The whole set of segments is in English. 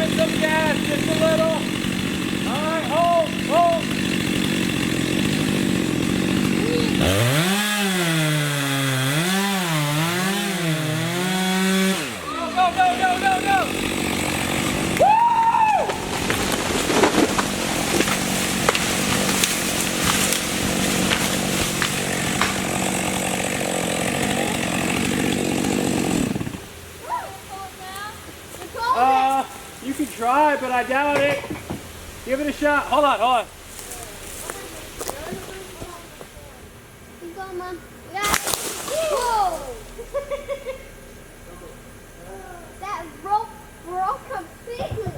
Give it some gas, just a little. All right, hold, hold. Go, go, go, go, go, go. Woo! You can try, but I doubt it. Give it a shot. Hold on, hold on. Keep going, Mom. Yeah. Whoa! That rope broke completely.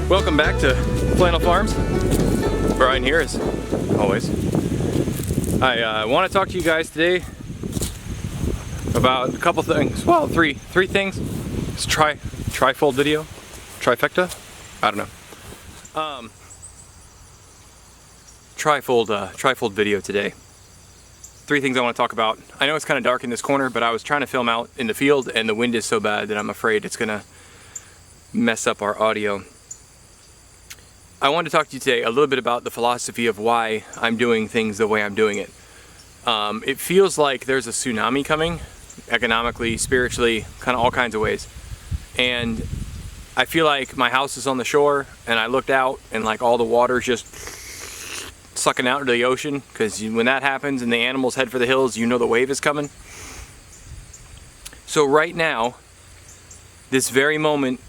Welcome back to Flannel Farms. Brian here as always. I want to talk to you guys today about a couple things. Well, three things. It's trifold video, trifecta. I don't know. Trifold video today. Three things I want to talk about. I know it's kind of dark in this corner, but I was trying to film out in the field, and the wind is so bad that I'm afraid it's gonna mess up our audio. I wanted to talk to you today a little bit about the philosophy of why I'm doing things the way I'm doing it. It feels like there's a tsunami coming, economically, spiritually, kind of all kinds of ways. And I feel like my house is on the shore, and I looked out, and like all the water's just sucking out into the ocean, because when that happens and the animals head for the hills, you know the wave is coming. So right now, this very moment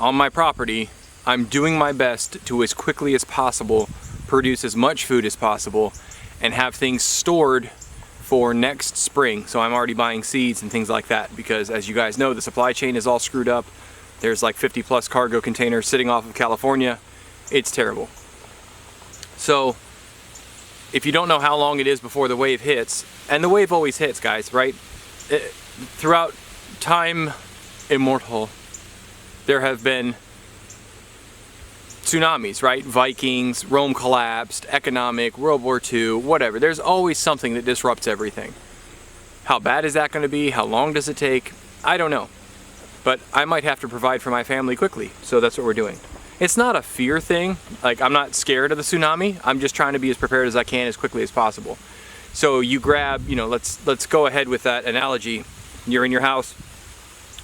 on my property, I'm doing my best to, as quickly as possible, produce as much food as possible and have things stored for next spring. So I'm already buying seeds and things like that, because as you guys know, the supply chain is all screwed up. There's like 50 plus cargo containers sitting off of California. It's terrible. So if you don't know how long it is before the wave hits, and the wave always hits, guys, right? Throughout time immortal, there have been tsunamis, right? Vikings, Rome collapsed, economic, World War II, whatever. There's always something that disrupts everything. How bad is that going to be? How long does it take? I don't know. But I might have to provide for my family quickly, so that's what we're doing. It's not a fear thing. Like, I'm not scared of the tsunami. I'm just trying to be as prepared as I can as quickly as possible. So you grab, let's go ahead with that analogy. You're in your house,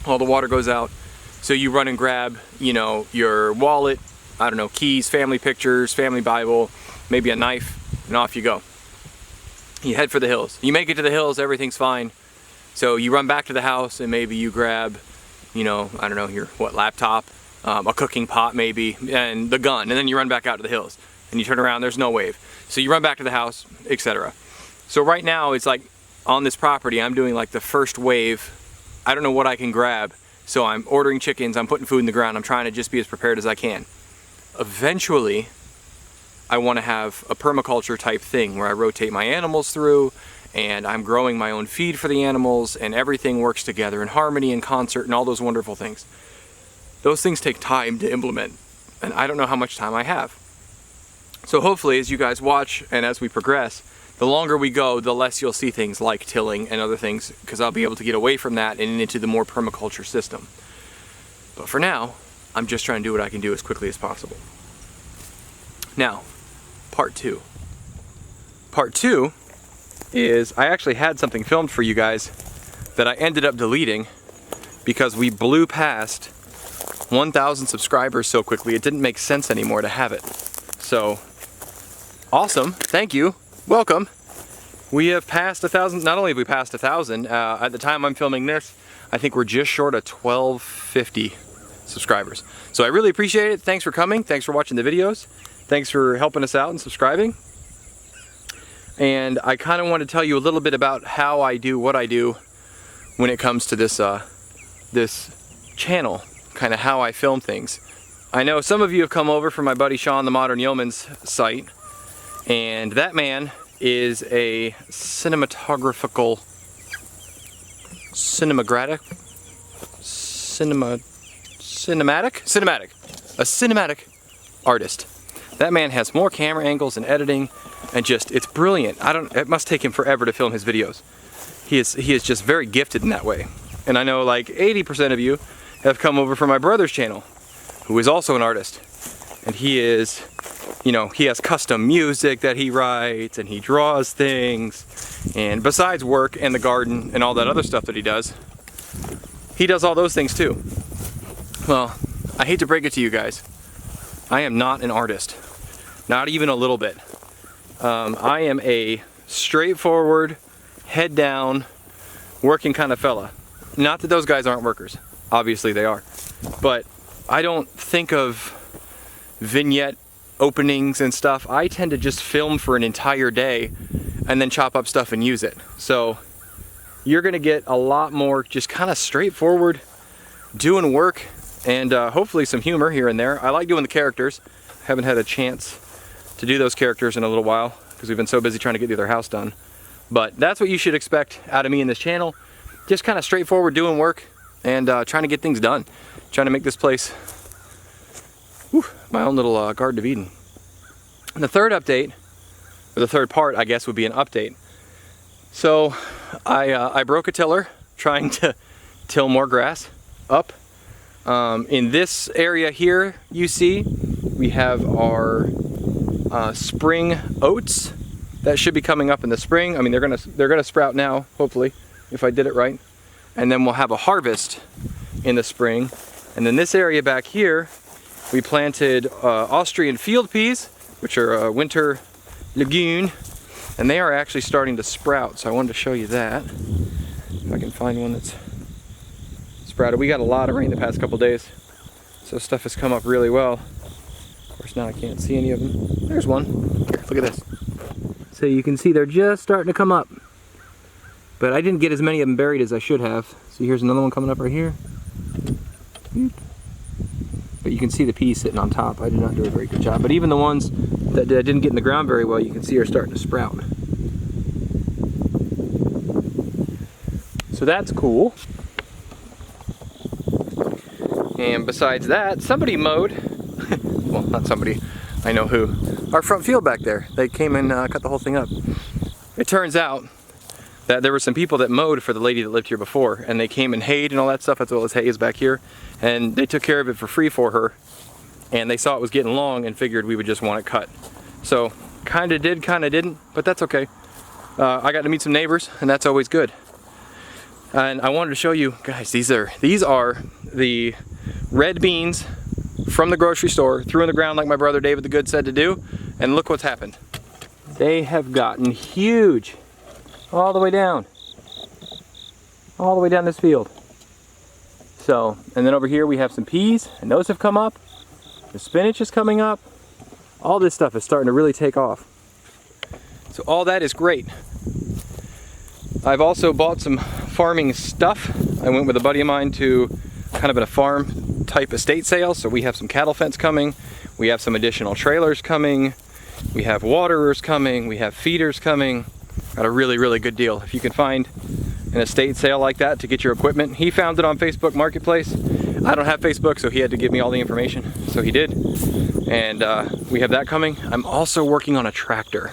all the water goes out. So you run and grab, your wallet, I don't know, keys, family pictures, family Bible, maybe a knife, and off you go. You head for the hills. You make it to the hills, everything's fine. So you run back to the house and maybe you grab, I don't know, your laptop, a cooking pot maybe, and the gun, and then you run back out to the hills. And you turn around, there's no wave. So you run back to the house, etc. So right now, it's like, on this property, I'm doing like the first wave. I don't know what I can grab. So I'm ordering chickens, I'm putting food in the ground, I'm trying to just be as prepared as I can. Eventually, I want to have a permaculture type thing where I rotate my animals through, and I'm growing my own feed for the animals, and everything works together in harmony and concert and all those wonderful things. Those things take time to implement, and I don't know how much time I have. So hopefully, as you guys watch and as we progress, the longer we go, the less you'll see things like tilling and other things, because I'll be able to get away from that and into the more permaculture system. But for now, I'm just trying to do what I can do as quickly as possible. Now, part two. Part two is I actually had something filmed for you guys that I ended up deleting because we blew past 1,000 subscribers so quickly it didn't make sense anymore to have it. So, awesome, thank you, welcome. We have passed 1,000, not only have we passed 1,000, at the time I'm filming this, I think we're just short of 1,250 subscribers. So I really appreciate it. Thanks for coming. Thanks for watching the videos. Thanks for helping us out and subscribing. And I kind of want to tell you a little bit about how I do what I do when it comes to this this channel, kind of how I film things. I know some of you have come over from my buddy Sean, the Modern Yeoman's site, and that man is a cinematographical, a cinematic artist. That man has more camera angles and editing, and just, it's brilliant. It must take him forever to film his videos. He is just very gifted in that way. And I know like 80% of you have come over from my brother's channel, who is also an artist. And he is, you know, he has custom music that he writes, and he draws things. And besides work and the garden and all that other stuff that he does all those things too. Well, I hate to break it to you guys, I am not an artist. Not even a little bit. I am a straightforward, head down, working kind of fella. Not that those guys aren't workers. Obviously they are. But I don't think of vignette openings and stuff. I tend to just film for an entire day and then chop up stuff and use it. So you're gonna get a lot more just kind of straightforward doing work, and hopefully some humor here and there. I like doing the characters. Haven't had a chance to do those characters in a little while because we've been so busy trying to get the other house done. But that's what you should expect out of me in this channel. Just kind of straightforward doing work and trying to get things done. Trying to make this place my own little Garden of Eden. And the third update, or the third part I guess, would be an update. So I broke a tiller trying to till more grass up. In this area here, you see, we have our spring oats that should be coming up in the spring. I mean, they're gonna sprout now, hopefully, if I did it right. And then we'll have a harvest in the spring. And then this area back here, we planted Austrian field peas, which are a winter legume, and they are actually starting to sprout. So I wanted to show you that. If I can find one that's sprouted. We got a lot of rain the past couple days, so stuff has come up really well. Of course, now I can't see any of them. There's one. Here, look at this. So you can see they're just starting to come up. But I didn't get as many of them buried as I should have. So here's another one coming up right here. But you can see the peas sitting on top. I did not do a very good job. But even the ones that didn't get in the ground very well, you can see are starting to sprout. So that's cool. And besides that, somebody mowed, well, not somebody, I know who, our front field back there. They came and cut the whole thing up. It turns out that there were some people that mowed for the lady that lived here before, and they came and hayed and all that stuff, as well as hay is back here, and they took care of it for free for her, and they saw it was getting long and figured we would just want it cut. So, kinda did, kinda didn't, but that's okay. I got to meet some neighbors, and that's always good. And I wanted to show you, guys, these are the red beans from the grocery store, threw in the ground like my brother David the Good said to do, and look what's happened. They have gotten huge, all the way down this field. So, and then over here we have some peas, and those have come up. The spinach is coming up. All this stuff is starting to really take off. So all that is great. I've also bought some farming stuff. I went with a buddy of mine to kind of a farm type estate sale. So we have some cattle fence coming. We have some additional trailers coming. We have waterers coming. We have feeders coming. Got a really, really good deal. If you can find an estate sale like that to get your equipment. He found it on Facebook Marketplace. I don't have Facebook, so he had to give me all the information. So he did. And we have that coming. I'm also working on a tractor.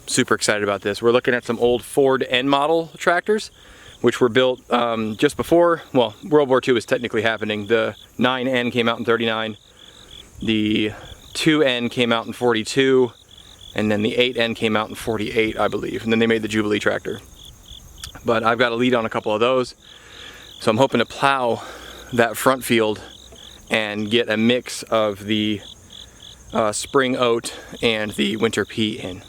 Super excited about this. We're looking at some old Ford N model tractors, which were built just before, well, World War II was technically happening. The 9N came out in 39, the 2N came out in 42, and then the 8N came out in 48, I believe. And then they made the Jubilee tractor. But I've got a lead on a couple of those. So I'm hoping to plow that front field and get a mix of the spring oat and the winter pea in.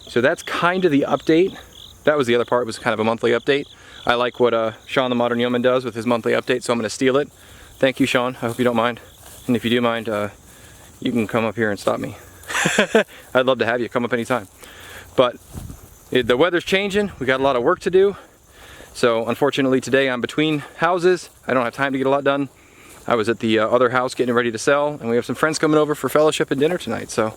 So that's kind of the update. That was the other part, was kind of a monthly update. I like what Sean the Modern Yeoman does with his monthly update, so I'm going to steal it. Thank you, Sean. I hope you don't mind. And if you do mind, you can come up here and stop me. I'd love to have you come up anytime. But the weather's changing. We got a lot of work to do. So unfortunately today I'm between houses. I don't have time to get a lot done. I was at the other house getting ready to sell, and we have some friends coming over for fellowship and dinner tonight. So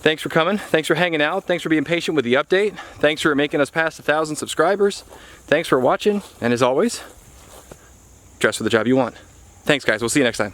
thanks for coming. Thanks for hanging out. Thanks for being patient with the update. Thanks for making us past 1,000 subscribers. Thanks for watching. And as always, dress for the job you want. Thanks, guys. We'll see you next time.